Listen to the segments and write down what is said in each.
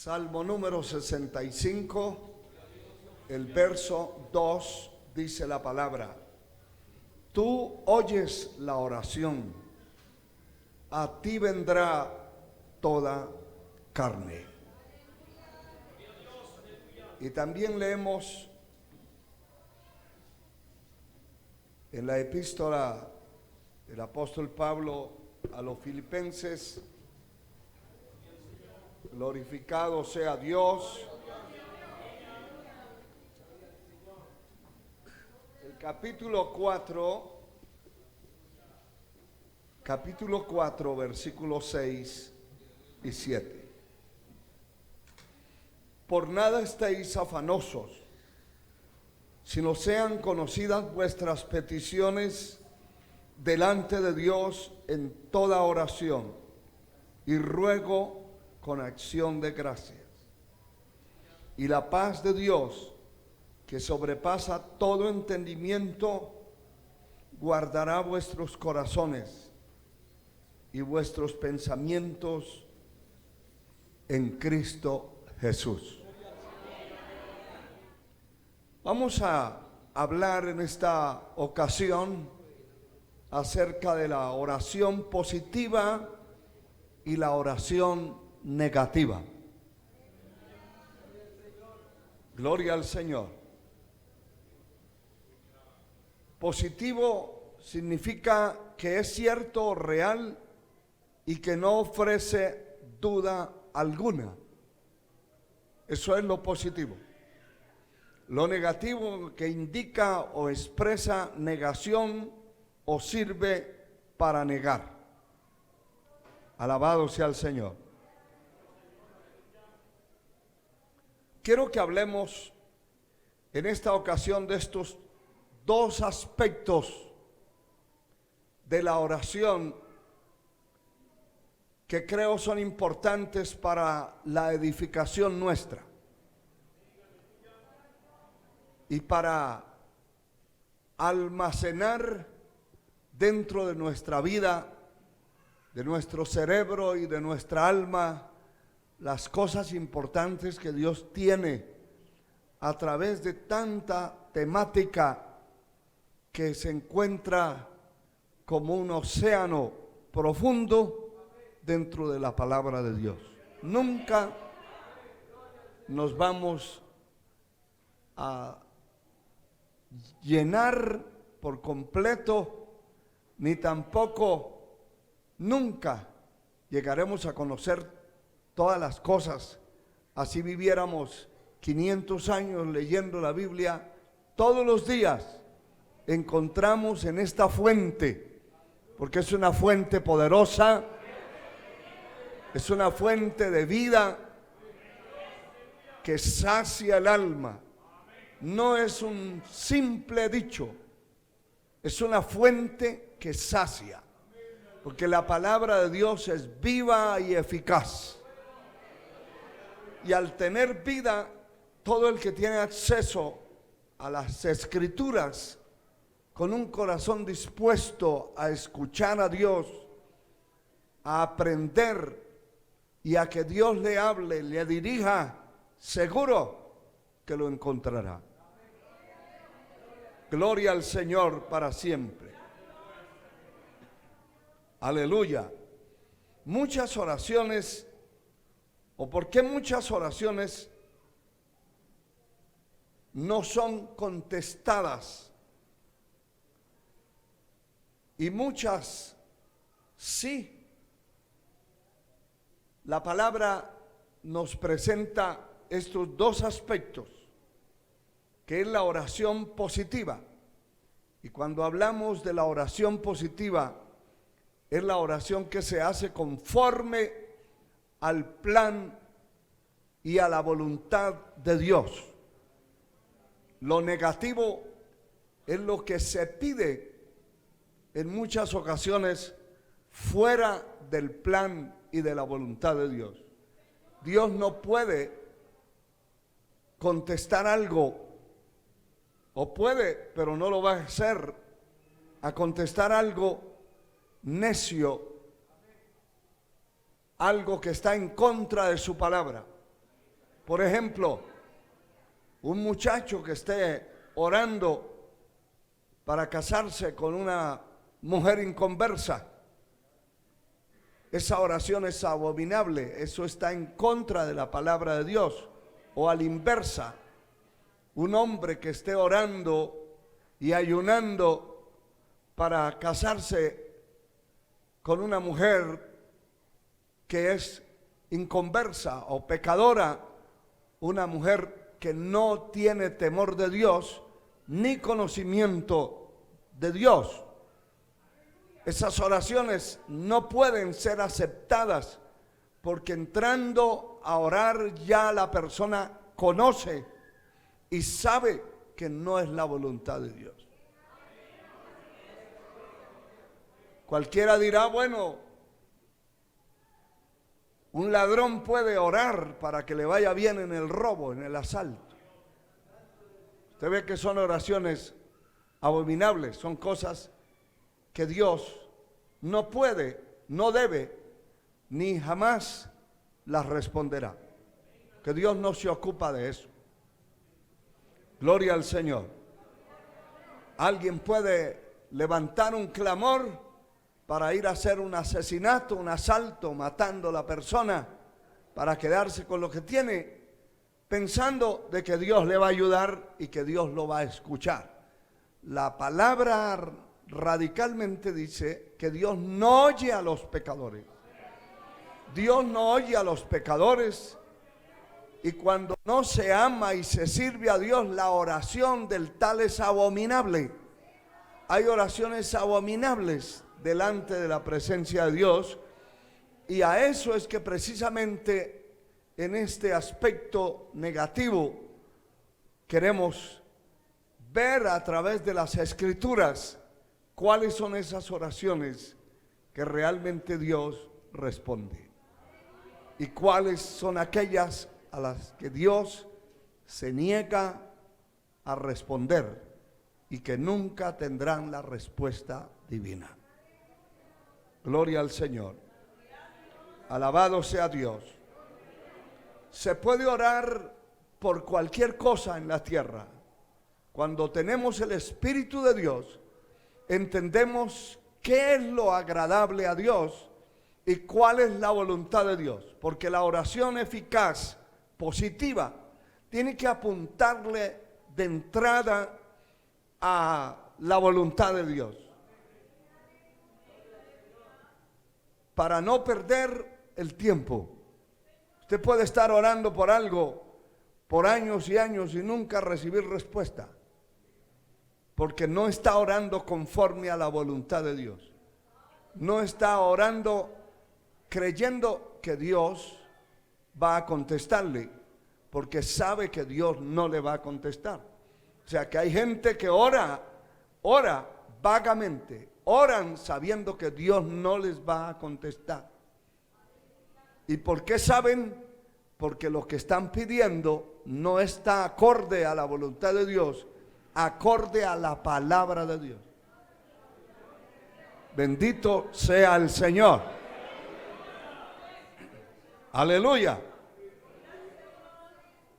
Salmo número 65, el verso 2, dice la palabra: tú oyes la oración, a ti vendrá toda carne. Y también leemos en la epístola del apóstol Pablo a los filipenses: glorificado sea Dios. El capítulo 4, versículos 6 y 7. Por nada estéis afanosos, sino sean conocidas vuestras peticiones delante de Dios en toda oración y ruego con acción de gracias. Y la paz de Dios, que sobrepasa todo entendimiento, guardará vuestros corazones y vuestros pensamientos en Cristo Jesús. Vamos a hablar en esta ocasión acerca de la oración positiva y la oración negativa. Gloria al Señor. Positivo significa que es cierto o real y que no ofrece duda alguna. Eso es lo positivo. Lo negativo, que indica o expresa negación o sirve para negar. Alabado sea el Señor. Quiero que hablemos en esta ocasión de estos dos aspectos de la oración que creo son importantes para la edificación nuestra y para almacenar dentro de nuestra vida, de nuestro cerebro y de nuestra alma las cosas importantes que Dios tiene a través de tanta temática que se encuentra como un océano profundo dentro de la palabra de Dios. Nunca nos vamos a llenar por completo, ni tampoco nunca llegaremos a conocer todas las cosas. Así viviéramos 500 años leyendo la Biblia, todos los días encontramos en esta fuente, porque es una fuente poderosa, es una fuente de vida que sacia el alma. No es un simple dicho, es una fuente que sacia, porque la palabra de Dios es viva y eficaz. Y al tener vida, todo el que tiene acceso a las Escrituras con un corazón dispuesto a escuchar a Dios, a aprender y a que Dios le hable, le dirija, seguro que lo encontrará. Gloria al Señor para siempre. Aleluya. Muchas oraciones, ¿o por qué muchas oraciones no son contestadas? Y muchas sí. La palabra nos presenta estos dos aspectos, que es la oración positiva. Y cuando hablamos de la oración positiva, es la oración que se hace conforme al plan y a la voluntad de Dios. Lo negativo es lo que se pide en muchas ocasiones fuera del plan y de la voluntad de Dios. Dios no puede contestar algo, o puede, pero no lo va a hacer, a contestar algo necio, algo que está en contra de su palabra. Por ejemplo, un muchacho que esté orando para casarse con una mujer inconversa, esa oración es abominable, eso está en contra de la palabra de Dios. O a la inversa, un hombre que esté orando y ayunando para casarse con una mujer que es inconversa o pecadora, una mujer que no tiene temor de Dios ni conocimiento de Dios. Esas oraciones no pueden ser aceptadas porque entrando a orar ya la persona conoce y sabe que no es la voluntad de Dios. Cualquiera dirá, bueno, un ladrón puede orar para que le vaya bien en el robo, en el asalto. Usted ve que son oraciones abominables, son cosas que Dios no puede, no debe, ni jamás las responderá. Que Dios no se ocupa de eso. Gloria al Señor. Alguien puede levantar un clamor para ir a hacer un asesinato, un asalto, matando a la persona para quedarse con lo que tiene, pensando de que Dios le va a ayudar y que Dios lo va a escuchar. La palabra radicalmente dice que Dios no oye a los pecadores. Dios no oye a los pecadores, y cuando no se ama y se sirve a Dios, la oración del tal es abominable. Hay oraciones abominables delante de la presencia de Dios, y a eso es que precisamente en este aspecto negativo queremos ver a través de las Escrituras cuáles son esas oraciones que realmente Dios responde y cuáles son aquellas a las que Dios se niega a responder y que nunca tendrán la respuesta divina. Gloria al Señor. Alabado sea Dios. Se puede orar por cualquier cosa en la tierra. Cuando tenemos el Espíritu de Dios, entendemos qué es lo agradable a Dios y cuál es la voluntad de Dios. Porque la oración eficaz, positiva, tiene que apuntarle de entrada a la voluntad de Dios, para no perder el tiempo. Usted puede estar orando por algo por años y años y nunca recibir respuesta, porque no está orando conforme a la voluntad de Dios. No está orando creyendo que Dios va a contestarle, porque sabe que Dios no le va a contestar. O sea que hay gente que ora vagamente, oran sabiendo que Dios no les va a contestar. ¿Y por qué saben? Porque lo que están pidiendo no está acorde a la voluntad de Dios, acorde a la palabra de Dios. Bendito sea el Señor. Aleluya.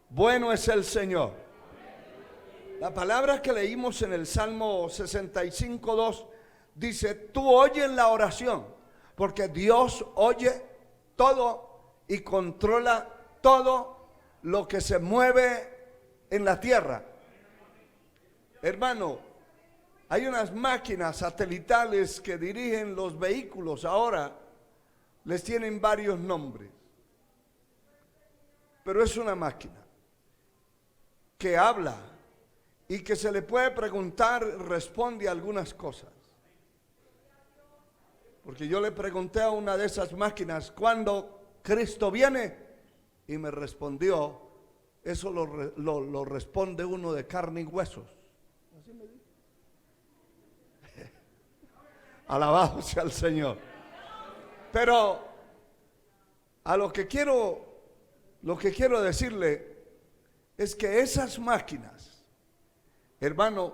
Bueno es el Señor. La palabra que leímos en el Salmo 65:2 dice: tú oyes la oración, porque Dios oye todo y controla todo lo que se mueve en la tierra. Hermano, hay unas máquinas satelitales que dirigen los vehículos ahora, les tienen varios nombres, pero es una máquina que habla y que se le puede preguntar, responde a algunas cosas. Porque yo le pregunté a una de esas máquinas, ¿cuándo Cristo viene? Y me respondió, eso lo responde uno de carne y huesos. Así me dijo. Alabado sea el Señor. Pero a lo que quiero decirle es que esas máquinas, hermano,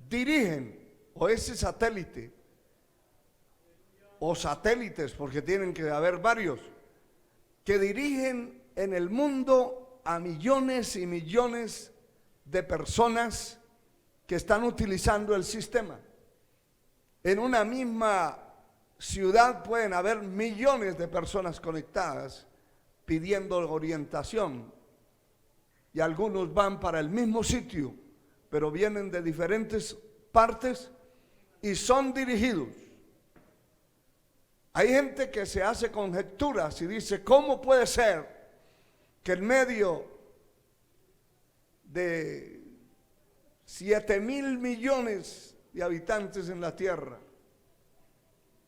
dirigen, o ese satélite, o satélites, porque tienen que haber varios, que dirigen en el mundo a millones y millones de personas que están utilizando el sistema. En una misma ciudad pueden haber millones de personas conectadas pidiendo orientación, y algunos van para el mismo sitio, pero vienen de diferentes partes y son dirigidos. Hay gente que se hace conjeturas y dice, ¿cómo puede ser que en medio de 7,000 millones de habitantes en la tierra,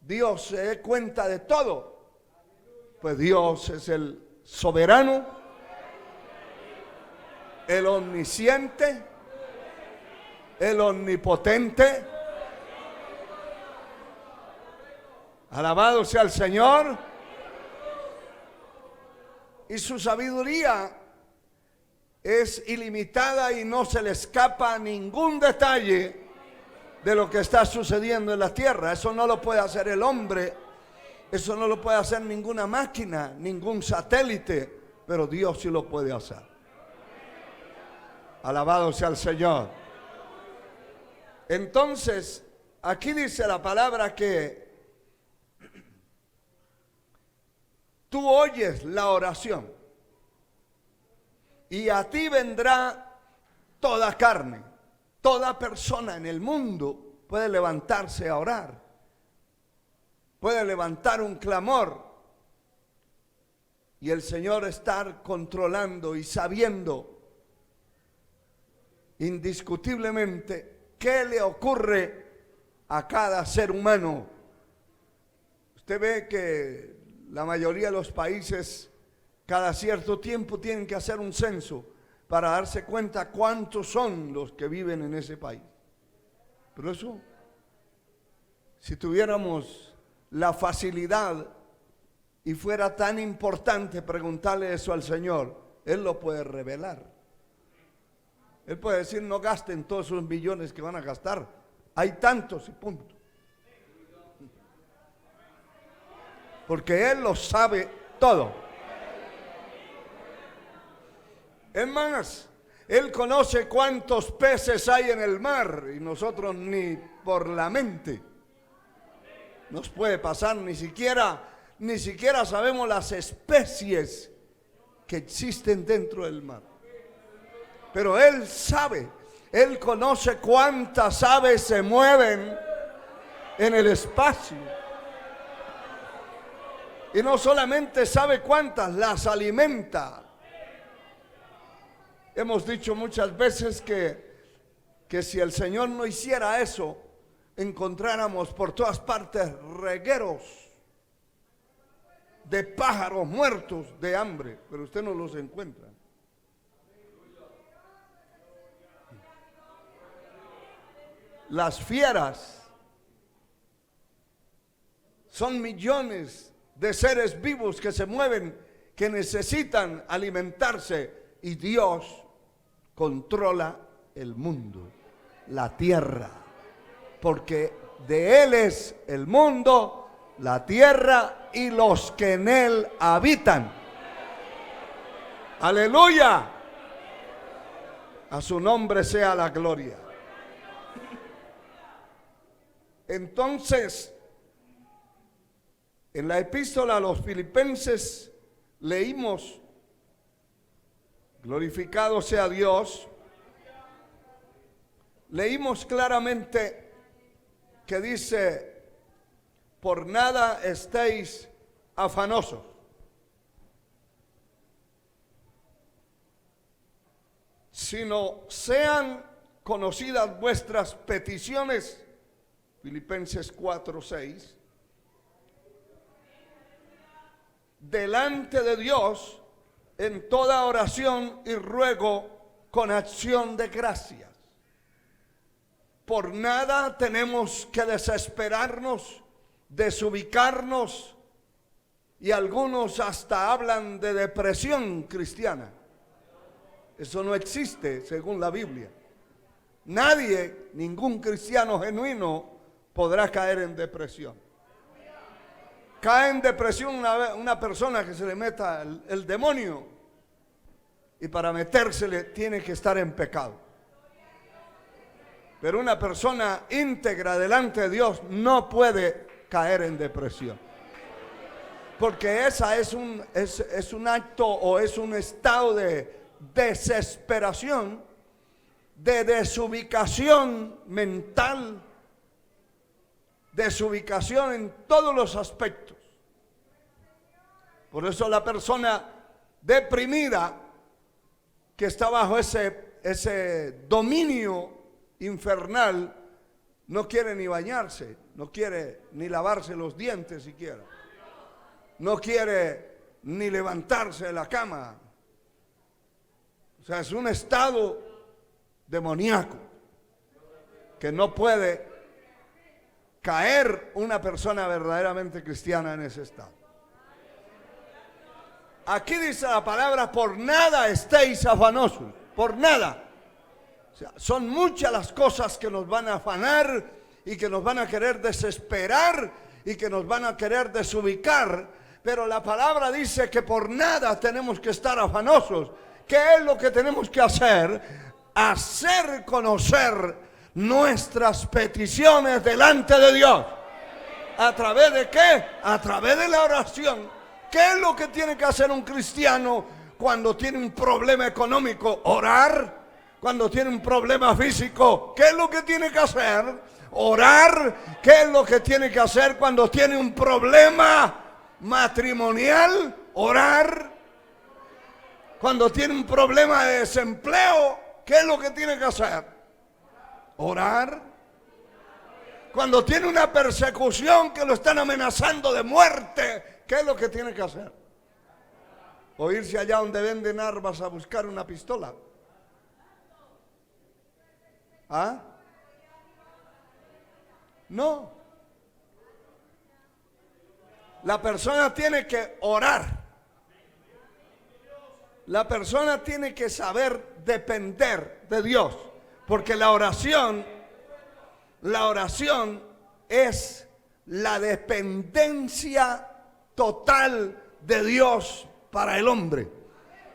Dios se dé cuenta de todo? Pues Dios es el soberano, el omnisciente, el omnipotente. Alabado sea el Señor. Y su sabiduría es ilimitada y no se le escapa ningún detalle de lo que está sucediendo en la tierra. Eso no lo puede hacer el hombre, eso no lo puede hacer ninguna máquina, ningún satélite, pero Dios sí lo puede hacer. Alabado sea el Señor. Entonces, aquí dice la palabra que tú oyes la oración y a ti vendrá toda carne. Toda persona en el mundo puede levantarse a orar, puede levantar un clamor, y el Señor estar controlando y sabiendo indiscutiblemente qué le ocurre a cada ser humano. Usted ve que la mayoría de los países cada cierto tiempo tienen que hacer un censo para darse cuenta cuántos son los que viven en ese país. Pero eso, si tuviéramos la facilidad y fuera tan importante preguntarle eso al Señor, Él lo puede revelar. Él puede decir, no gasten todos esos millones que van a gastar, hay tantos y punto. Porque Él lo sabe todo. Es más, Él conoce cuántos peces hay en el mar y nosotros ni por la mente nos puede pasar, ni siquiera sabemos las especies que existen dentro del mar. Pero Él sabe, Él conoce cuántas aves se mueven en el espacio. Y no solamente sabe cuántas, las alimenta. Hemos dicho muchas veces que si el Señor no hiciera eso, encontráramos por todas partes regueros de pájaros muertos de hambre, pero usted no los encuentra. Las fieras son millones de seres vivos que se mueven, que necesitan alimentarse, y Dios controla el mundo, la tierra, porque de Él es el mundo, la tierra y los que en Él habitan. Aleluya. A su nombre sea la gloria. Entonces, en la epístola a los Filipenses leímos, glorificado sea Dios, leímos claramente que dice, por nada estéis afanosos, sino sean conocidas vuestras peticiones, Filipenses 4:6, delante de Dios en toda oración y ruego con acción de gracias. Por nada tenemos que desesperarnos, desubicarnos, y algunos hasta hablan de depresión cristiana. Eso no existe según la Biblia. Nadie, ningún cristiano genuino podrá caer en depresión. Cae en depresión una persona que se le meta el demonio. y para metérsele tiene que estar en pecado. Pero una persona íntegra delante de Dios no puede caer en depresión, porque esa es un acto o es un estado de desesperación, de desubicación mental, desubicación en todos los aspectos. Por eso la persona deprimida que está bajo ese dominio infernal no quiere ni bañarse, no quiere ni lavarse los dientes siquiera, no quiere ni levantarse de la cama. O sea, es un estado demoníaco que no puede caer una persona verdaderamente cristiana en ese estado. Aquí dice la palabra: por nada estéis afanosos, por nada. O sea, son muchas las cosas que nos van a afanar y que nos van a querer desesperar y que nos van a querer desubicar, pero la palabra dice que por nada tenemos que estar afanosos. ¿Qué es lo que tenemos que hacer? Hacer conocer nuestras peticiones delante de Dios. ¿A través de qué? A través de la oración. ¿Qué es lo que tiene que hacer un cristiano cuando tiene un problema económico? Orar. Cuando tiene un problema físico, ¿qué es lo que tiene que hacer? Orar. ¿Qué es lo que tiene que hacer cuando tiene un problema matrimonial? Orar. Cuando tiene un problema de desempleo, ¿qué es lo que tiene que hacer? Orar. Cuando tiene una persecución que lo están amenazando de muerte, ¿qué es lo que tiene que hacer? O irse allá donde venden armas a buscar una pistola. ¿Ah? No. La persona tiene que orar. La persona tiene que saber depender de Dios, porque la oración es la dependencia total de Dios para el hombre.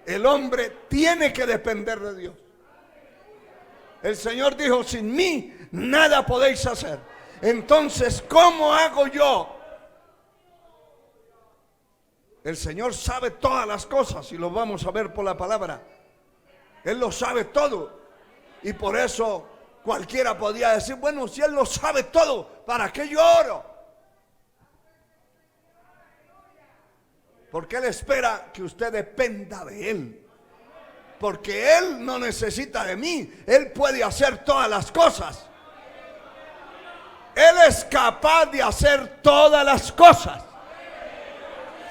El hombre tiene que depender de Dios. El Señor dijo: sin mí nada podéis hacer. Entonces, ¿cómo hago yo? El Señor sabe todas las cosas y lo vamos a ver por la palabra. Él lo sabe todo. Y por eso cualquiera podía decir: bueno, si Él lo sabe todo, ¿para qué yo oro? Porque Él espera que usted dependa de Él. Porque Él no necesita de mí. Él puede hacer todas las cosas. Él es capaz de hacer todas las cosas.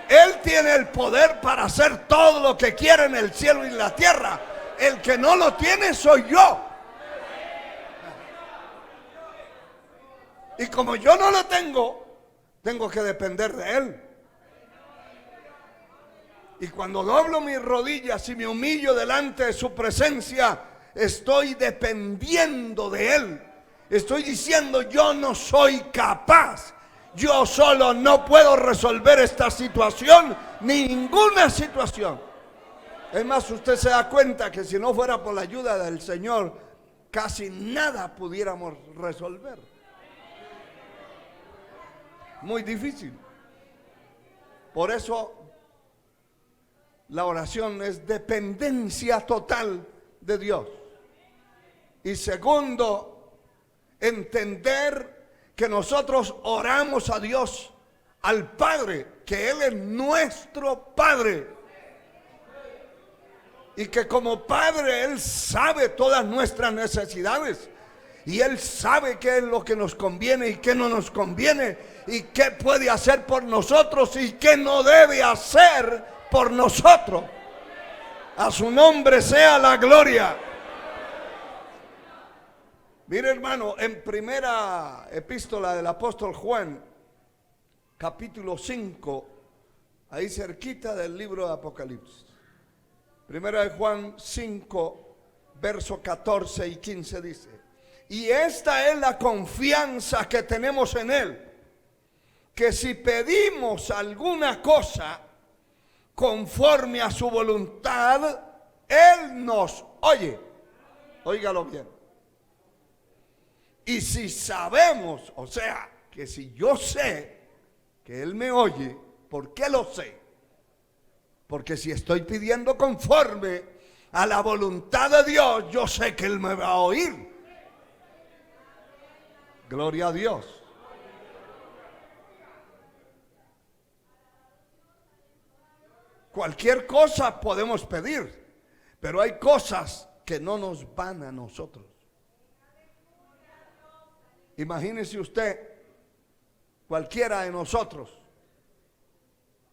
Él tiene el poder para hacer todo lo que quiere en el cielo y en la tierra. El que no lo tiene soy yo. Y como yo no lo tengo, tengo que depender de Él. Y cuando doblo mis rodillas y me humillo delante de su presencia, estoy dependiendo de Él. Estoy diciendo: yo no soy capaz. Yo solo no puedo resolver esta situación, ni ninguna situación. Es más, usted se da cuenta que si no fuera por la ayuda del Señor, casi nada pudiéramos resolver. Muy difícil. Por eso la oración es dependencia total de Dios. Y segundo, entender que nosotros oramos a Dios, al Padre, que Él es nuestro Padre. Y que como Padre Él sabe todas nuestras necesidades. Y Él sabe qué es lo que nos conviene y qué no nos conviene. Y qué puede hacer por nosotros y qué no debe hacer por nosotros. A su nombre sea la gloria. Mire, hermano, en primera epístola del apóstol Juan, capítulo 5, ahí cerquita del libro de Apocalipsis. Primera de Juan 5, verso 14 y 15 dice: y esta es la confianza que tenemos en Él, que si pedimos alguna cosa conforme a su voluntad, Él nos oye. Óigalo bien. Y si sabemos, o sea, que si yo sé que Él me oye, ¿por qué lo sé? Porque si estoy pidiendo conforme a la voluntad de Dios, yo sé que Él me va a oír. Gloria a Dios. Cualquier cosa podemos pedir, pero hay cosas que no nos van a nosotros. Imagínese usted, cualquiera de nosotros,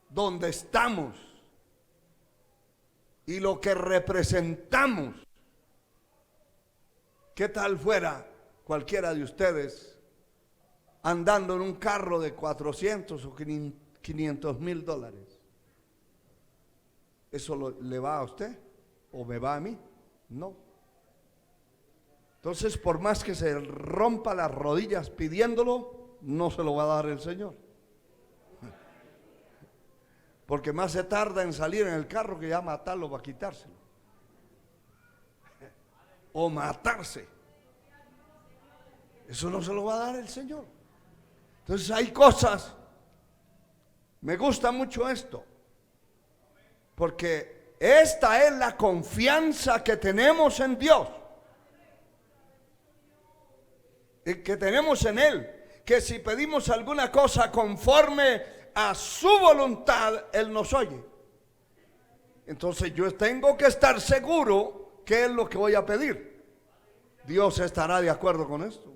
donde estamos y lo que representamos. ¿Qué tal fuera cualquiera de ustedes andando en un carro de 400 o 500 mil dólares? ¿Eso le va a usted o me va a mí? No. Entonces, por más que se rompa las rodillas pidiéndolo, no se lo va a dar el Señor. Porque más se tarda en salir en el carro que ya matarlo para quitárselo. O matarse. Eso no se lo va a dar el Señor. Entonces hay cosas, me gusta mucho esto, porque esta es la confianza que tenemos en Dios. Y que tenemos en Él. Que si pedimos alguna cosa conforme a su voluntad, Él nos oye. Entonces yo tengo que estar seguro que es lo que voy a pedir. Dios estará de acuerdo con esto,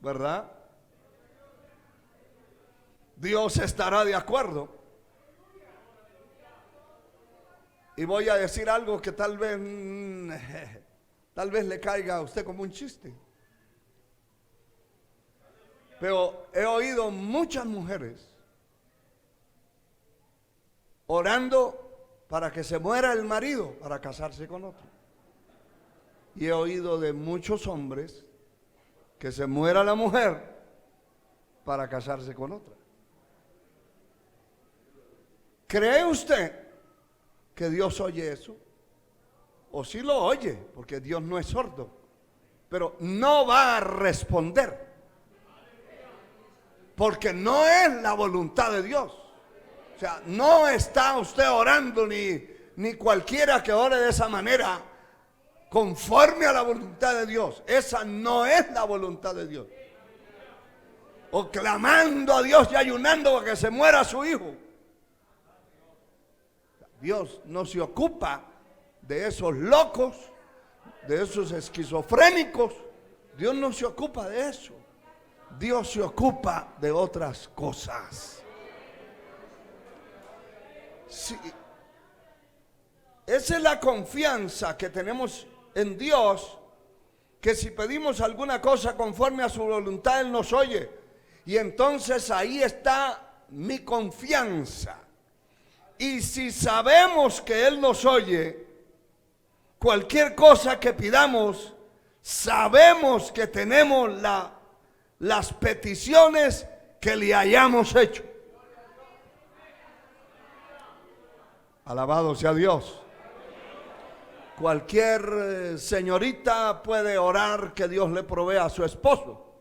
¿verdad? Dios estará de acuerdo. Y voy a decir algo que tal vez le caiga a usted como un chiste. Pero he oído muchas mujeres orando para que se muera el marido para casarse con otro. Y he oído de muchos hombres que se muera la mujer para casarse con otra. ¿Cree usted que Dios oye eso? O sí lo oye, porque Dios no es sordo, pero no va a responder, porque no es la voluntad de Dios. O sea, no está usted orando ni cualquiera que ore de esa manera conforme a la voluntad de Dios. Esa no es la voluntad de Dios. O clamando a Dios y ayunando para que se muera su hijo. Dios no se ocupa de esos locos, de esos esquizofrénicos. Dios no se ocupa de eso. Dios se ocupa de otras cosas. Sí. Esa es la confianza que tenemos en Dios, que si pedimos alguna cosa conforme a su voluntad, Él nos oye. Y entonces ahí está mi confianza. Y si sabemos que Él nos oye, cualquier cosa que pidamos, sabemos que tenemos las peticiones que le hayamos hecho. Alabado sea Dios. Cualquier señorita puede orar que Dios le provea a su esposo.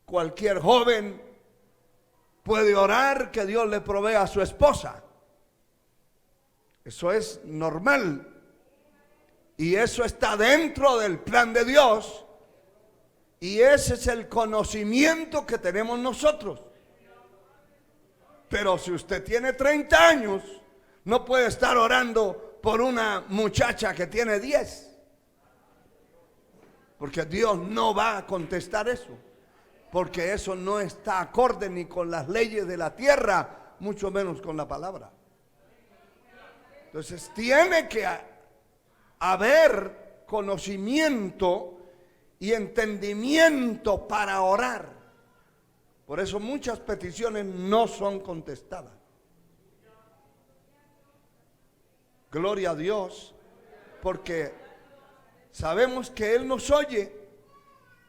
Cualquier joven puede orar que Dios le provea a su esposa. Eso es normal. Y eso está dentro del plan de Dios. Y ese es el conocimiento que tenemos nosotros. Pero si usted tiene 30 años, no puede estar orando por una muchacha que tiene 10. Porque Dios no va a contestar eso. Porque eso no está acorde ni con las leyes de la tierra, mucho menos con la palabra. Entonces tiene que haber conocimiento y entendimiento para orar. Por eso muchas peticiones no son contestadas. Gloria a Dios, porque sabemos que Él nos oye.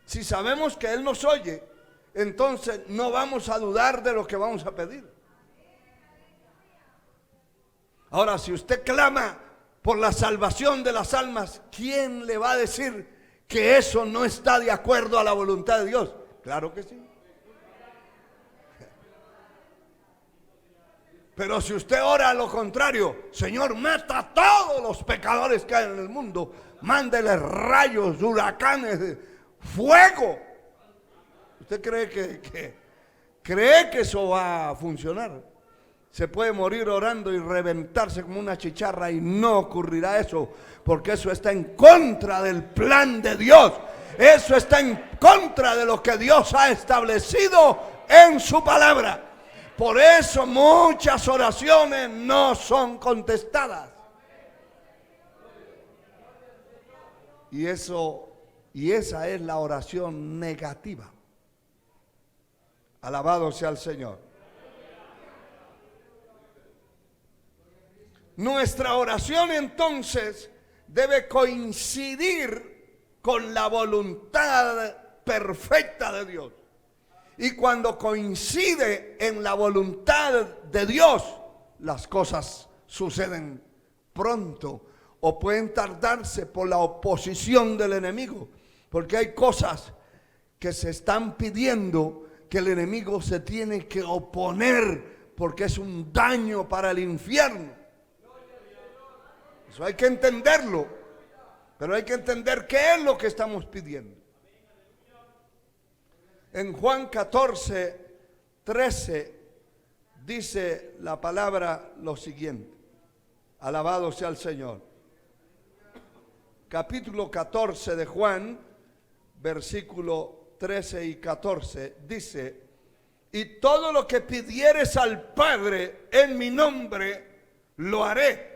Si sabemos que Él nos oye, entonces no vamos a dudar de lo que vamos a pedir. Ahora, si usted clama por la salvación de las almas, ¿quién le va a decir que eso no está de acuerdo a la voluntad de Dios? Claro que sí. Pero si usted ora a lo contrario, Señor, mata a todos los pecadores que hay en el mundo, mándele rayos, huracanes, fuego. ¿Usted cree que eso va a funcionar? Se puede morir orando y reventarse como una chicharra y no ocurrirá eso, porque eso está en contra del plan de Dios. Eso está en contra de lo que Dios ha establecido en su palabra. Por eso muchas oraciones no son contestadas. Y esa es la oración negativa. Alabado sea el Señor. Nuestra oración entonces debe coincidir con la voluntad perfecta de Dios. Y cuando coincide en la voluntad de Dios, las cosas suceden pronto o pueden tardarse por la oposición del enemigo. Porque hay cosas que se están pidiendo que el enemigo se tiene que oponer porque es un daño para el infierno. Eso hay que entenderlo, pero hay que entender qué es lo que estamos pidiendo. En Juan 14, 13 dice la palabra lo siguiente. Alabado sea el Señor. Capítulo 14 de Juan, versículo 13 y 14 dice: y todo lo que pidieres al Padre en mi nombre, lo haré,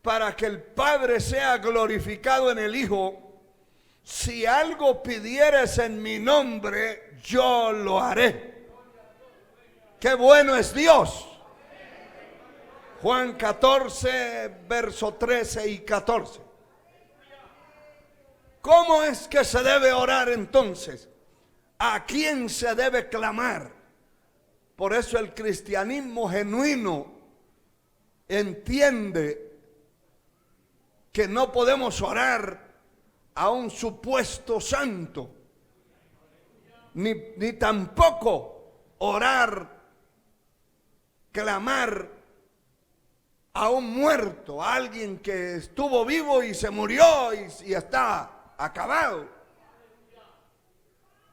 para que el Padre sea glorificado en el Hijo. Si algo pidieres en mi nombre, yo lo haré. Qué bueno es Dios. Juan 14, verso 13 y 14. ¿Cómo es que se debe orar entonces? ¿A quién se debe clamar? Por eso el cristianismo genuino entiende que no podemos orar a un supuesto santo, ni tampoco clamar a un muerto, a alguien que estuvo vivo y se murió y está acabado.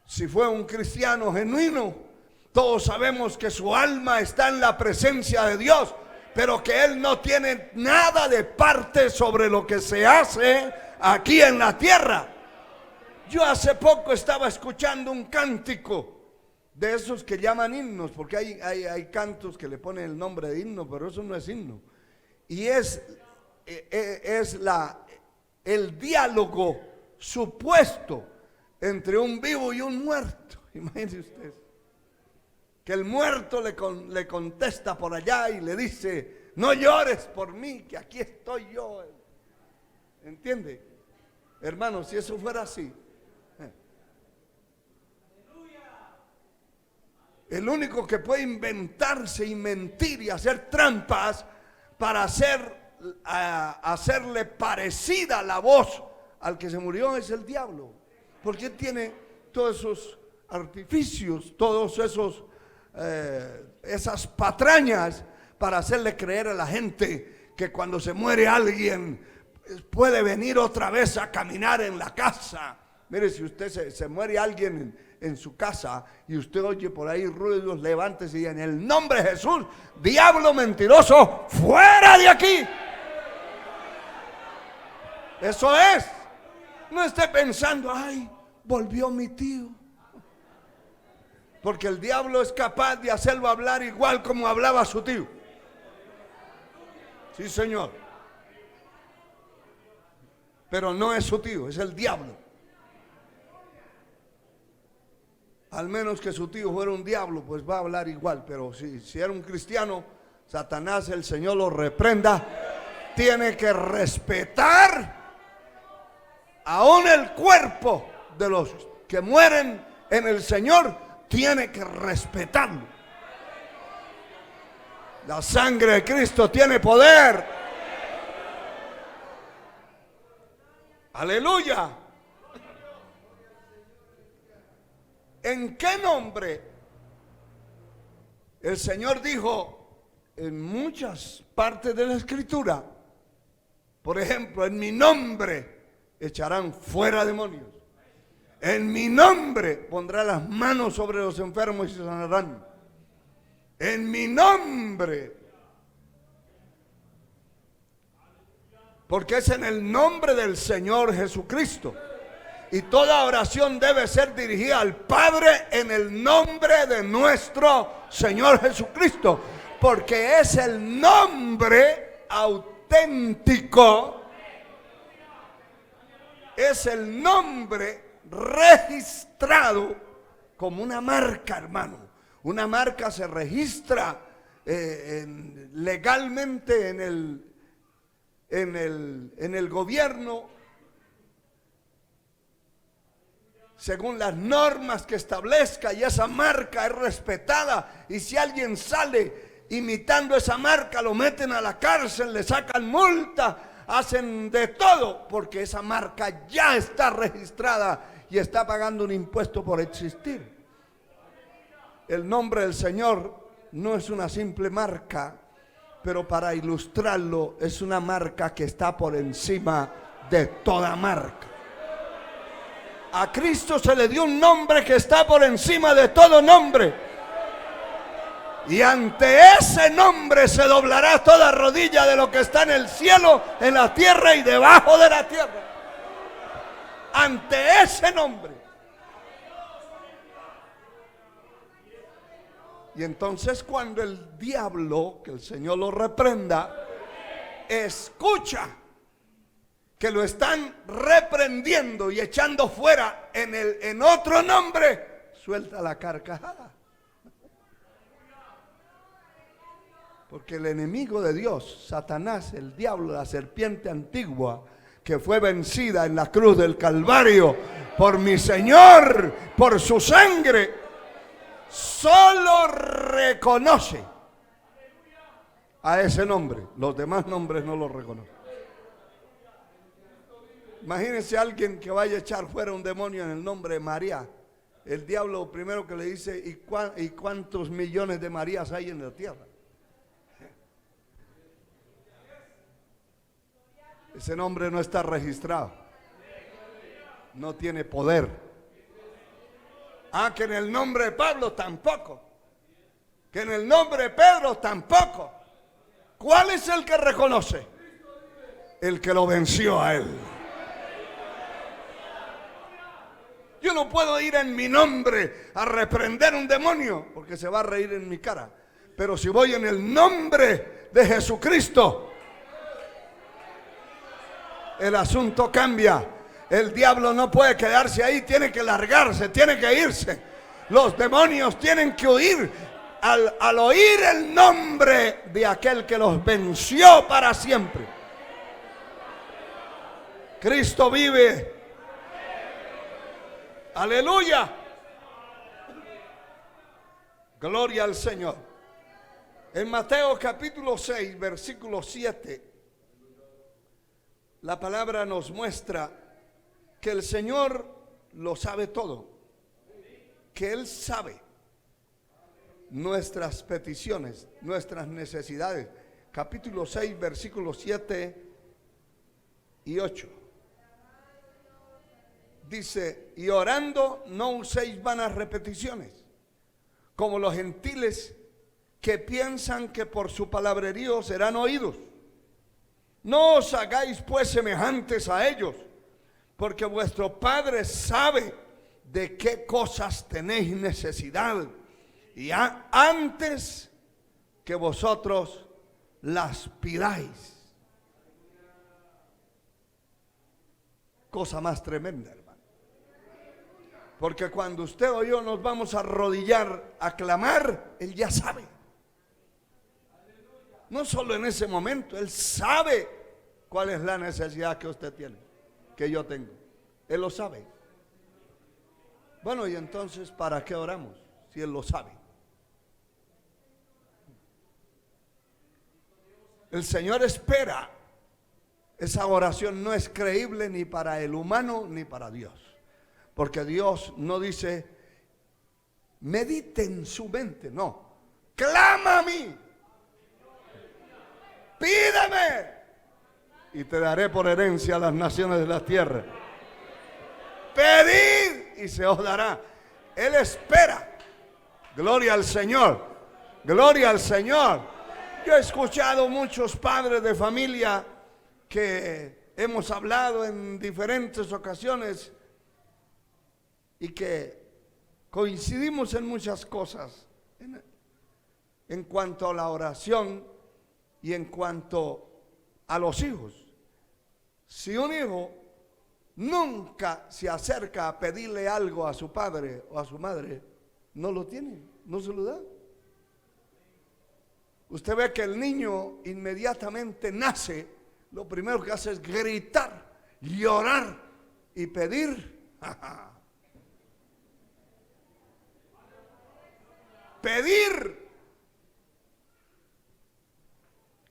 Si fue un cristiano genuino, todos sabemos que su alma está en la presencia de Dios, pero que él no tiene nada de parte sobre lo que se hace aquí en la tierra. Yo hace poco estaba escuchando un cántico de esos que llaman himnos, porque hay cantos que le ponen el nombre de himno, pero eso no es himno. Y es el diálogo supuesto entre un vivo y un muerto. Imagínense ustedes que el muerto le contesta por allá y le dice: no llores por mí, que aquí estoy yo. ¿Entiende? Hermano, si eso fuera así, el único que puede inventarse y mentir y hacer trampas para hacerle parecida la voz al que se murió es el diablo. Porque tiene todos esos artificios, todos esas patrañas para hacerle creer a la gente que cuando se muere alguien puede venir otra vez a caminar en la casa. Mire, si usted se muere alguien en su casa y usted oye por ahí ruidos, levántese y en el nombre de Jesús, diablo mentiroso, fuera de aquí. Eso es. No esté pensando: ay, volvió mi tío. Porque el diablo es capaz de hacerlo hablar igual como hablaba su tío. Sí, señor. Pero no es su tío, es el diablo. Al menos que su tío fuera un diablo, pues va a hablar igual. Pero si era un cristiano, Satanás, el Señor lo reprenda, tiene que respetar aún el cuerpo de los que mueren en el Señor. Tiene que respetarlo. La sangre de Cristo tiene poder. Aleluya. ¿En qué nombre? El Señor dijo en muchas partes de la Escritura, por ejemplo, en mi nombre echarán fuera demonios. En mi nombre pondrá las manos sobre los enfermos y se sanarán. En mi nombre. Porque es en el nombre del Señor Jesucristo. Y toda oración debe ser dirigida al Padre en el nombre de nuestro Señor Jesucristo. Porque es el nombre auténtico. Es el nombre registrado como una marca, hermano. Una marca se registra legalmente en el gobierno, según las normas que establezca, y esa marca es respetada. Y si alguien sale imitando esa marca, lo meten a la cárcel, le sacan multa, hacen de todo, porque esa marca ya está registrada y está pagando un impuesto por existir. El nombre del Señor no es una simple marca, pero para ilustrarlo, es una marca que está por encima de toda marca. A Cristo se le dio un nombre que está por encima de todo nombre. Y ante ese nombre se doblará toda rodilla de lo que está en el cielo, en la tierra y debajo de la tierra. Ante ese nombre. Y entonces cuando el diablo, que el Señor lo reprenda, escucha que lo están reprendiendo y echando fuera en otro nombre, suelta la carcajada. Porque el enemigo de Dios, Satanás, el diablo, la serpiente antigua, que fue vencida en la cruz del Calvario por mi Señor, por su sangre, solo reconoce a ese nombre. Los demás nombres no los reconoce. Imagínense a alguien que vaya a echar fuera un demonio en el nombre de María. El diablo primero que le dice, ¿y cuántos millones de Marías hay en la tierra? Ese nombre no está registrado. No tiene poder. Que en el nombre de Pablo tampoco. Que en el nombre de Pedro tampoco. ¿Cuál es el que reconoce? El que lo venció a él. Yo no puedo ir en mi nombre a reprender un demonio, porque se va a reír en mi cara. Pero si voy en el nombre de Jesucristo, el asunto cambia. El diablo no puede quedarse ahí, tiene que largarse, tiene que irse. Los demonios tienen que huir al oír el nombre de aquel que los venció para siempre. Cristo vive. Aleluya. Gloria al Señor. En Mateo capítulo 6, versículo 7, la palabra nos muestra que el Señor lo sabe todo, que Él sabe nuestras peticiones, nuestras necesidades. Capítulo 6, versículos 7 y 8. Dice, y orando no uséis vanas repeticiones, como los gentiles que piensan que por su palabrerío serán oídos. No os hagáis pues semejantes a ellos, porque vuestro Padre sabe de qué cosas tenéis necesidad, y antes que vosotros las pidáis. Cosa más tremenda, hermano. Porque cuando usted o yo nos vamos a arrodillar a clamar, Él ya sabe. No solo en ese momento, Él sabe cuál es la necesidad que usted tiene, que yo tengo. Él lo sabe. Bueno, y entonces, ¿para qué oramos si Él lo sabe? El Señor espera. Esa oración no es creíble ni para el humano ni para Dios. Porque Dios no dice, medite en su mente. No, clama a mí. Pídeme y te daré por herencia a las naciones de la tierra. Pedid y se os dará. Él espera. Gloria al Señor. Gloria al Señor. Yo he escuchado muchos padres de familia que hemos hablado en diferentes ocasiones y que coincidimos en muchas cosas en cuanto a la oración y en cuanto a los hijos. Si un hijo nunca se acerca a pedirle algo a su padre o a su madre, no lo tiene, no se lo da. Usted ve que el niño inmediatamente nace, lo primero que hace es gritar, llorar y pedir. Pedir.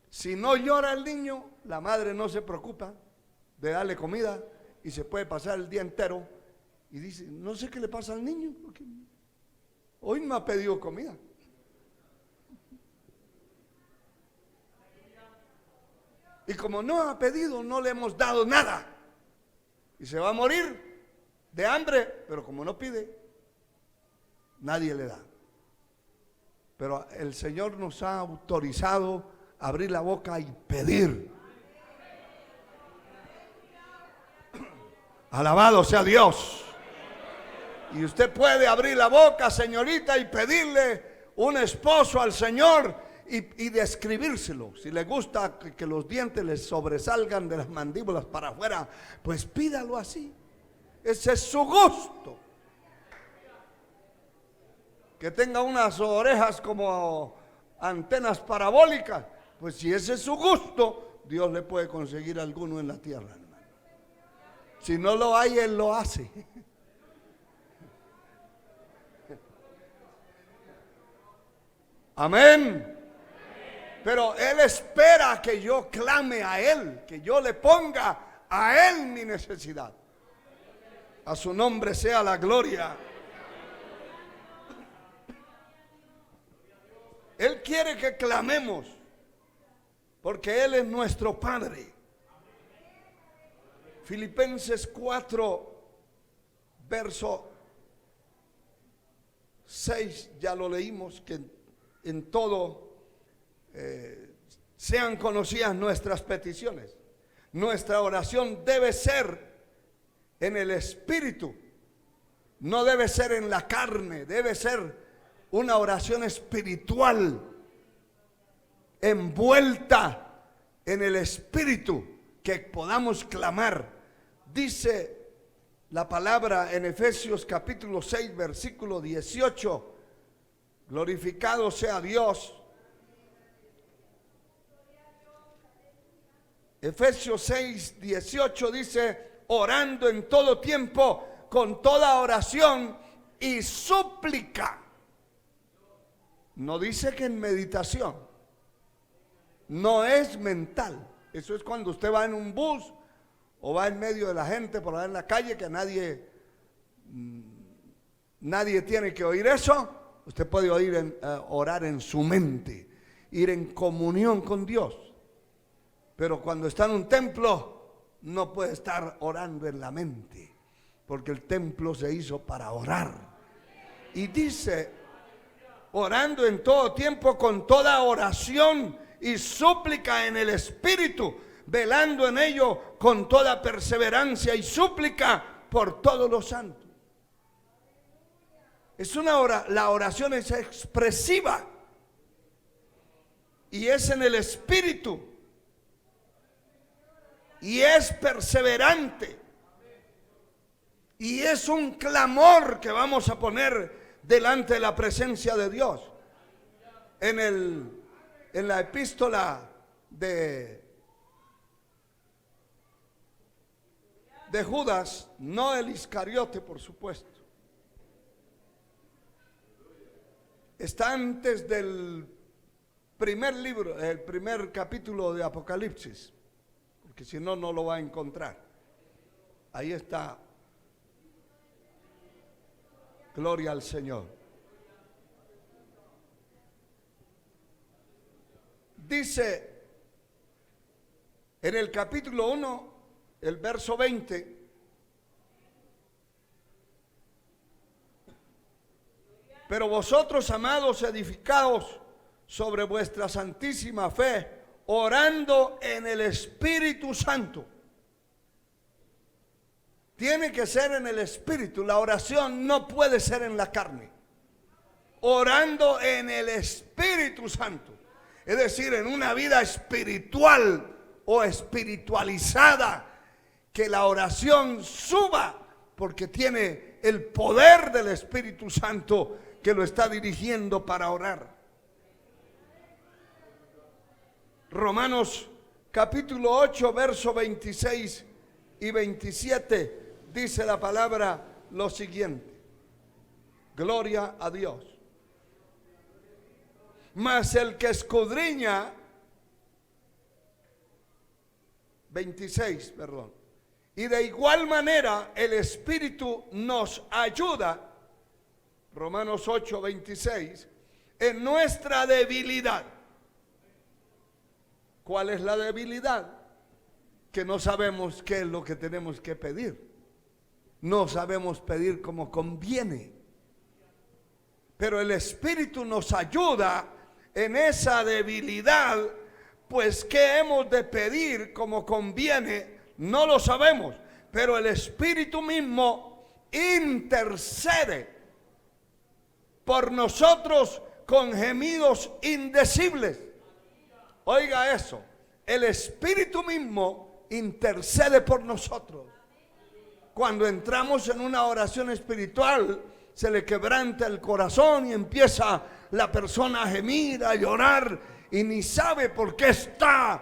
Si no llora el niño, la madre no se preocupa de darle comida y se puede pasar el día entero y dice, no sé qué le pasa al niño, porque hoy me ha pedido comida. Y como no ha pedido, no le hemos dado nada. Y se va a morir de hambre, pero como no pide, nadie le da. Pero el Señor nos ha autorizado a abrir la boca y pedir. Alabado sea Dios. Y usted puede abrir la boca, señorita, y pedirle un esposo al Señor y describírselo. Si le gusta que los dientes le sobresalgan de las mandíbulas para afuera, pues pídalo así. Ese es su gusto. Que tenga unas orejas como antenas parabólicas, pues si ese es su gusto, Dios le puede conseguir alguno en la tierra, hermano. Si no lo hay, Él lo hace. Amén. Pero Él espera que yo clame a Él, que yo le ponga a Él mi necesidad. A su nombre sea la gloria. Él quiere que clamemos, porque Él es nuestro Padre. Filipenses 4, verso 6, ya lo leímos, que en todo sean conocidas nuestras peticiones. Nuestra oración debe ser en el Espíritu, no debe ser en la carne, debe ser una oración espiritual, envuelta en el Espíritu, que podamos clamar. Dice la palabra en Efesios capítulo 6, versículo 18, glorificado sea Dios. Efesios 6, 18 dice, orando en todo tiempo, con toda oración y súplica. No dice que en meditación, no es mental. Eso es cuando usted va en un bus o va en medio de la gente por ahí en la calle, que nadie tiene que oír eso. Usted puede orar en su mente, ir en comunión con Dios. Pero cuando está en un templo, no puede estar orando en la mente, porque el templo se hizo para orar. Y dice, orando en todo tiempo con toda oración y súplica en el Espíritu, velando en ello con toda perseverancia y súplica por todos los santos. La oración es expresiva y es en el Espíritu y es perseverante y es un clamor que vamos a poner delante de la presencia de Dios. En la epístola de Judas, no el Iscariote, por supuesto, está antes del primer libro, el primer capítulo de Apocalipsis, porque si no, no lo va a encontrar. Ahí está. Gloria al Señor. Dice en el capítulo 1, el verso 20, pero vosotros, amados, edificaos sobre vuestra santísima fe, orando en el Espíritu Santo. Tiene que ser en el Espíritu. La oración no puede ser en la carne. Orando en el Espíritu Santo. Es decir, en una vida espiritual o espiritualizada, que la oración suba, porque tiene el poder del Espíritu Santo que lo está dirigiendo para orar. Romanos capítulo 8, verso 26 y 27, dice la palabra lo siguiente. Gloria a Dios. Mas el que escudriña, 26, perdón. Y de igual manera el Espíritu nos ayuda, Romanos 8, 26, en nuestra debilidad. ¿Cuál es la debilidad? Que no sabemos qué es lo que tenemos que pedir. No sabemos pedir como conviene. Pero el Espíritu nos ayuda en esa debilidad, pues ¿qué hemos de pedir como conviene? No lo sabemos, pero el Espíritu mismo intercede por nosotros con gemidos indecibles. Oiga eso, el Espíritu mismo intercede por nosotros. Cuando entramos en una oración espiritual, se le quebranta el corazón y empieza la persona a gemir, a llorar, y ni sabe por qué está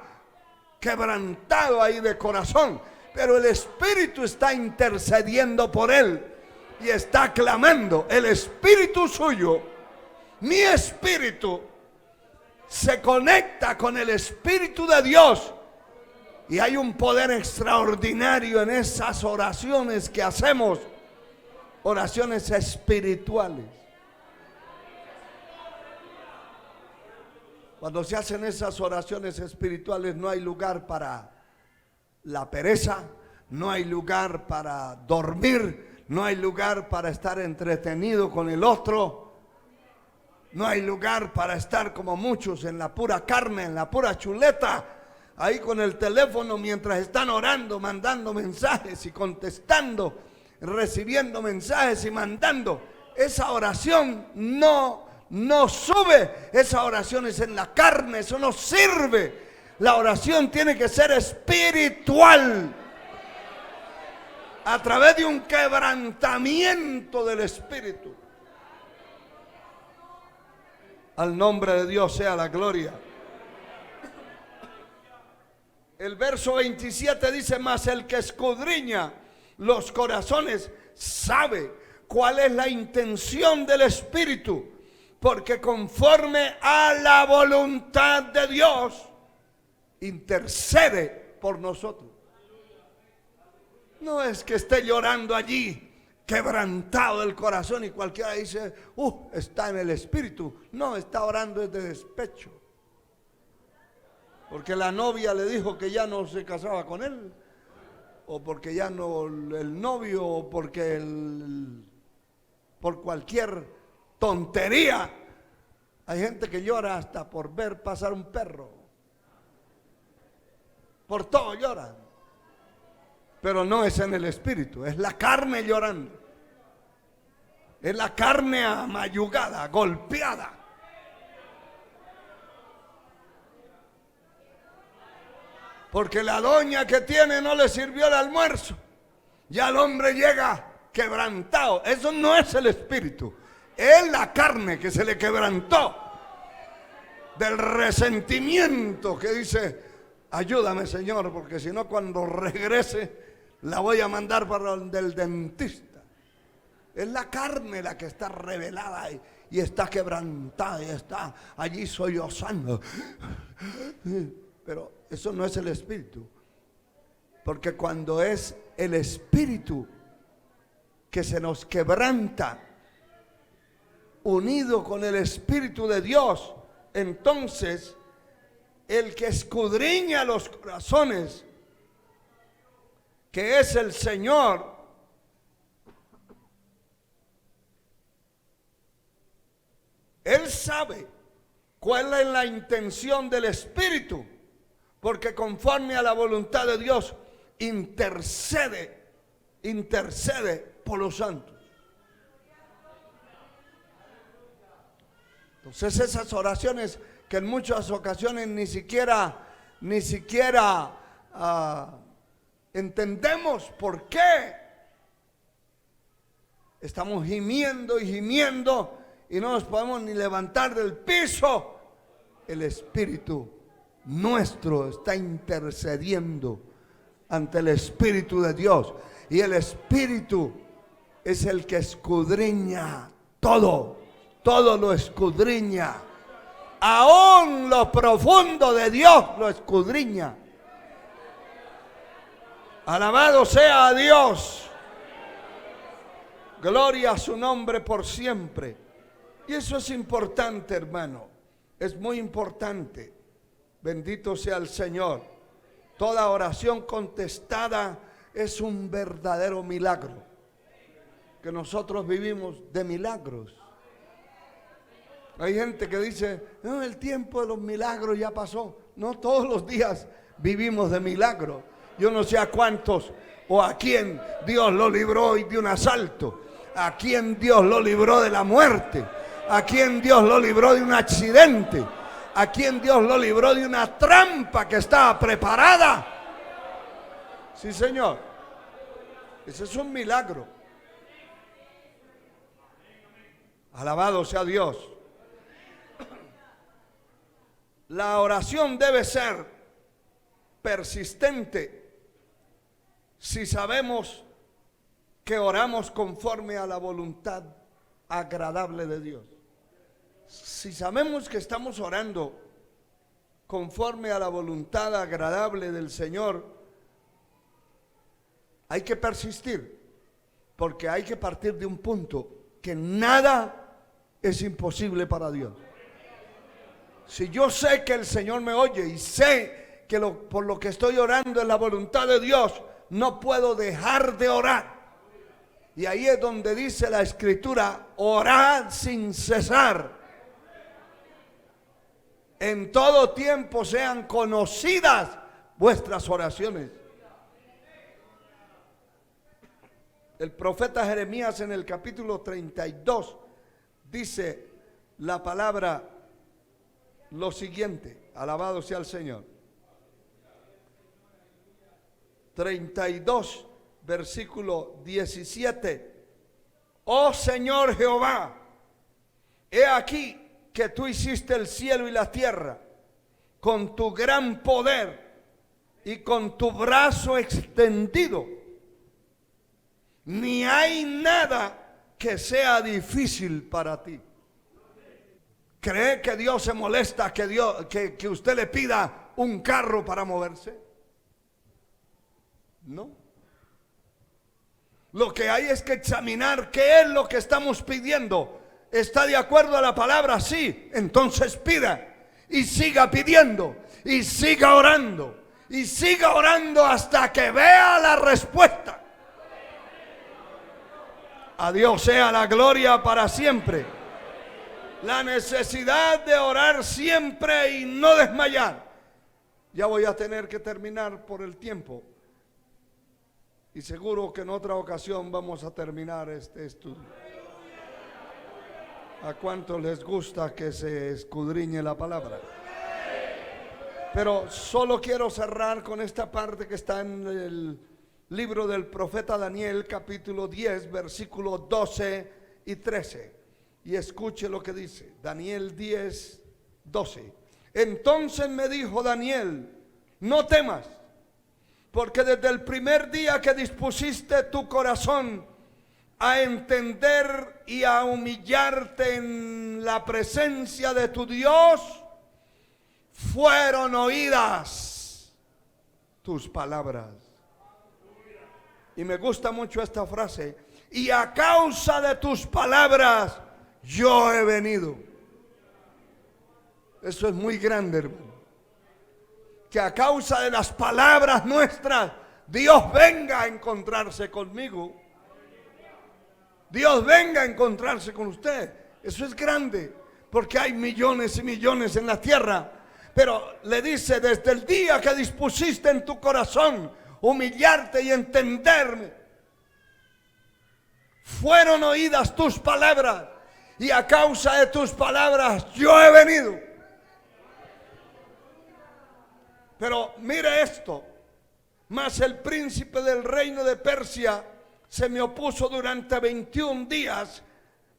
quebrantado ahí de corazón. Pero el Espíritu está intercediendo por él y está clamando. El Espíritu suyo, mi espíritu, se conecta con el Espíritu de Dios. Y hay un poder extraordinario en esas oraciones que hacemos. Oraciones espirituales. Cuando se hacen esas oraciones espirituales, no hay lugar para la pereza, no hay lugar para dormir, no hay lugar para estar entretenido con el otro, no hay lugar para estar como muchos en la pura carne, en la pura chuleta, ahí con el teléfono mientras están orando, mandando mensajes y contestando, recibiendo mensajes y mandando. Esa oración no sube. Esa oración es en la carne, eso no sirve. La oración tiene que ser espiritual, a través de un quebrantamiento del Espíritu. Al nombre de Dios sea la gloria. El verso 27 dice: mas el que escudriña los corazones sabe cuál es la intención del Espíritu, porque conforme a la voluntad de Dios intercede por nosotros. No es que esté llorando allí, quebrantado el corazón, y cualquiera dice, está en el Espíritu. No, está orando desde despecho, porque la novia le dijo que ya no se casaba con él, o porque ya no el novio, o porque por cualquier tontería. Hay gente que llora hasta por ver pasar un perro. Por todo lloran. Pero no es en el Espíritu, es la carne llorando. Es la carne amayugada, golpeada. Porque la doña que tiene no le sirvió el almuerzo. Ya el hombre llega quebrantado. Eso no es el Espíritu. Es la carne que se le quebrantó. Del resentimiento, que dice, ayúdame, Señor, porque si no cuando regrese la voy a mandar para donde el dentista. Es la carne la que está revelada y está quebrantada y está allí sollozando. Pero eso no es el Espíritu. Porque cuando es el Espíritu que se nos quebranta, unido con el Espíritu de Dios, entonces el que escudriña los corazones, que es el Señor, Él sabe cuál es la intención del Espíritu, porque conforme a la voluntad de Dios intercede por los santos. Entonces esas oraciones que en muchas ocasiones ni siquiera entendemos por qué estamos gimiendo y gimiendo y no nos podemos ni levantar del piso. El Espíritu nuestro está intercediendo ante el Espíritu de Dios, y el Espíritu es el que escudriña todo lo escudriña, aún lo profundo de Dios lo escudriña. Alabado sea Dios, gloria a su nombre por siempre. Y eso es importante, hermano, es muy importante. Bendito sea el Señor. Toda oración contestada es un verdadero milagro, que nosotros vivimos de milagros. Hay gente que dice, no, el tiempo de los milagros ya pasó. No, todos los días vivimos de milagros. Yo no sé a cuántos o a quién Dios lo libró hoy de un asalto, a quién Dios lo libró de la muerte, a quién Dios lo libró de un accidente, a quién Dios lo libró de una trampa que estaba preparada. Sí, Señor, ese es un milagro. Alabado sea Dios. La oración debe ser persistente si sabemos que oramos conforme a la voluntad agradable de Dios. Si sabemos que estamos orando conforme a la voluntad agradable del Señor, hay que persistir, porque hay que partir de un punto que nada es imposible para Dios. Si yo sé que el Señor me oye y sé que por lo que estoy orando es la voluntad de Dios, no puedo dejar de orar. Y ahí es donde dice la Escritura, orad sin cesar. En todo tiempo sean conocidas vuestras oraciones. El profeta Jeremías en el capítulo 32 dice la palabra lo siguiente, alabado sea el Señor. 32, versículo 17. Oh Señor Jehová, he aquí que tú hiciste el cielo y la tierra con tu gran poder y con tu brazo extendido. Ni hay nada que sea difícil para ti. ¿Cree que Dios se molesta que usted le pida un carro para moverse? No. Lo que hay es que examinar qué es lo que estamos pidiendo. ¿Está de acuerdo a la palabra? Sí. Entonces pida y siga pidiendo y siga orando y siga orando hasta que vea la respuesta. A Dios sea la gloria para siempre. La necesidad de orar siempre y no desmayar. Ya voy a tener que terminar por el tiempo. Y seguro que en otra ocasión vamos a terminar este estudio. ¿A cuántos les gusta que se escudriñe la palabra? Pero solo quiero cerrar con esta parte que está en el libro del profeta Daniel, capítulo 10, versículos 12 y 13. Y escuche lo que dice Daniel 10, 12. Entonces me dijo Daniel, no temas, porque desde el primer día que dispusiste tu corazón a entender y a humillarte en la presencia de tu Dios, fueron oídas tus palabras. Y me gusta mucho esta frase: y a causa de tus palabras yo he venido. Eso es muy grande, hermano. Que a causa de las palabras nuestras Dios venga a encontrarse conmigo. Dios venga a encontrarse con usted. Eso es grande, porque hay millones y millones en la tierra. Pero le dice: desde el día que dispusiste en tu corazón humillarte y entenderme, fueron oídas tus palabras, y a causa de tus palabras yo he venido. Pero mire esto: mas el príncipe del reino de Persia se me opuso durante 21 días,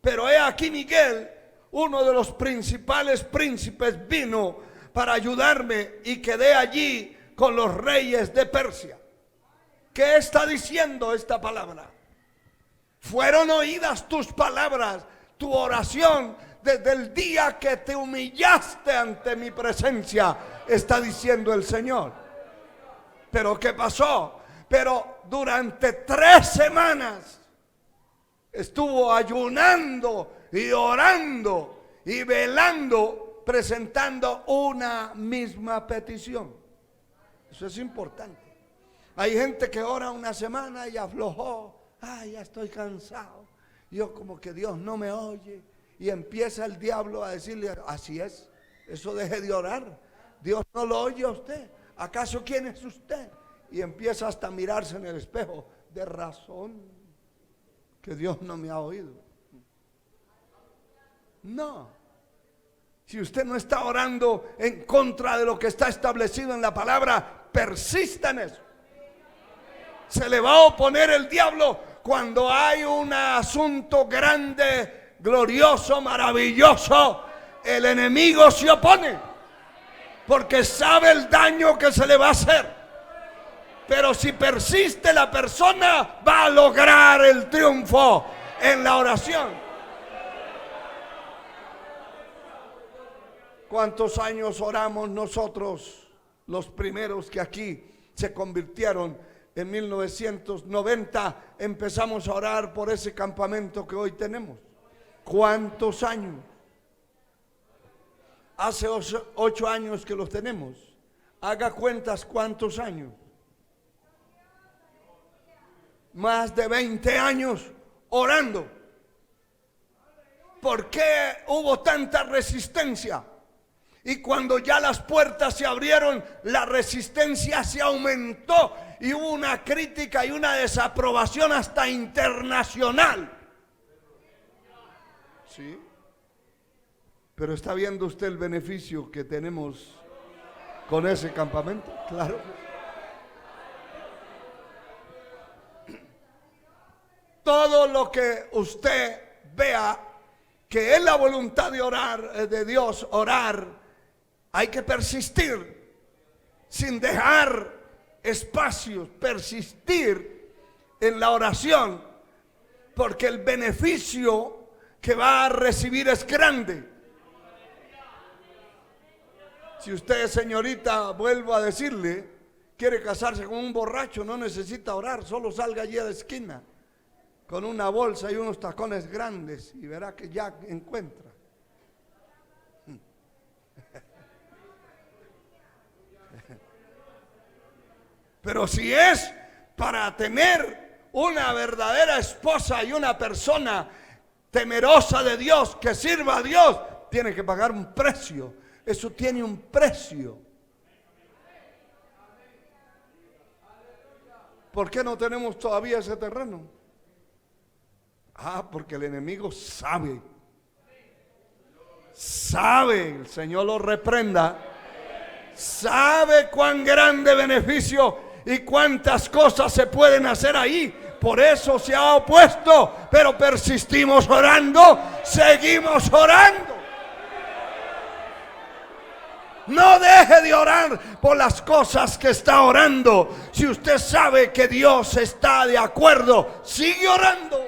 pero he aquí Miguel, uno de los principales príncipes, vino para ayudarme y quedé allí con los reyes de Persia. ¿Qué está diciendo esta palabra? Fueron oídas tus palabras, tu oración, desde el día que te humillaste ante mi presencia, está diciendo el Señor. Pero ¿qué pasó? Pero durante 3 semanas estuvo ayunando y orando y velando, presentando una misma petición. Eso es importante. Hay gente que ora una semana y aflojó. Ay, ya estoy cansado. Yo como que Dios no me oye. Y empieza el diablo a decirle: así es, eso deje de orar. Dios no lo oye a usted. ¿Acaso quién es usted? Y empieza hasta a mirarse en el espejo. De razón que Dios no me ha oído. No. Si usted no está orando en contra de lo que está establecido en la palabra, persista en eso. Se le va a oponer el diablo cuando hay un asunto grande, glorioso, maravilloso. El enemigo se opone porque sabe el daño que se le va a hacer. Pero si persiste, la persona va a lograr el triunfo en la oración. ¿Cuántos años oramos nosotros, los primeros que aquí se convirtieron? En 1990 empezamos a orar por ese campamento que hoy tenemos. ¿Cuántos años? Hace 8 años que los tenemos. Haga cuentas cuántos años. Más de 20 años orando. ¿Por qué hubo tanta resistencia? Y cuando ya las puertas se abrieron, la resistencia se aumentó y hubo una crítica y una desaprobación hasta internacional. Sí. Pero ¿está viendo usted el beneficio que tenemos con ese campamento? Claro. Todo lo que usted vea que es la voluntad de orar, de Dios, orar, hay que persistir sin dejar espacios, persistir en la oración, porque el beneficio que va a recibir es grande. Si usted, señorita, vuelvo a decirle, quiere casarse con un borracho, no necesita orar, solo salga allí a la esquina con una bolsa y unos tacones grandes y verá que ya encuentra. Pero si es para tener una verdadera esposa y una persona temerosa de Dios, que sirva a Dios, tiene que pagar un precio. Eso tiene un precio. ¿Por qué no tenemos todavía ese terreno? Porque el enemigo sabe, el Señor lo reprenda, sabe cuán grande beneficio y cuántas cosas se pueden hacer ahí. Por eso se ha opuesto, pero persistimos orando, seguimos orando. No deje de orar por las cosas que está orando. Si usted sabe que Dios está de acuerdo, sigue orando.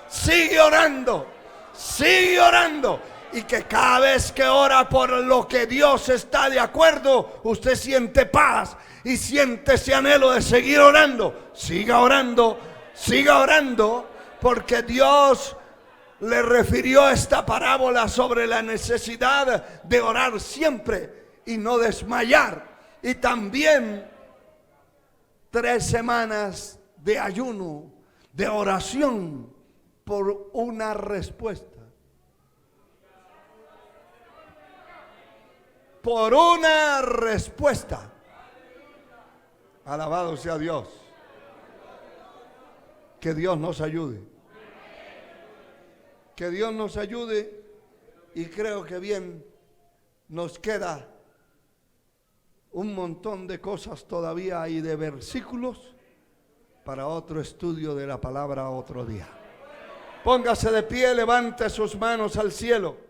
sigue orando, sigue orando. Y que cada vez que ora por lo que Dios está de acuerdo, usted siente paz y siente ese anhelo de seguir orando. Siga orando, porque Dios le refirió esta parábola sobre la necesidad de orar siempre y no desmayar. Y también 3 semanas de ayuno, de oración por una respuesta. Por una respuesta. Alabado sea Dios. Que Dios nos ayude. Que Dios nos ayude. Y creo que bien nos queda un montón de cosas todavía y de versículos para otro estudio de la palabra otro día. Póngase de pie, levante sus manos al cielo.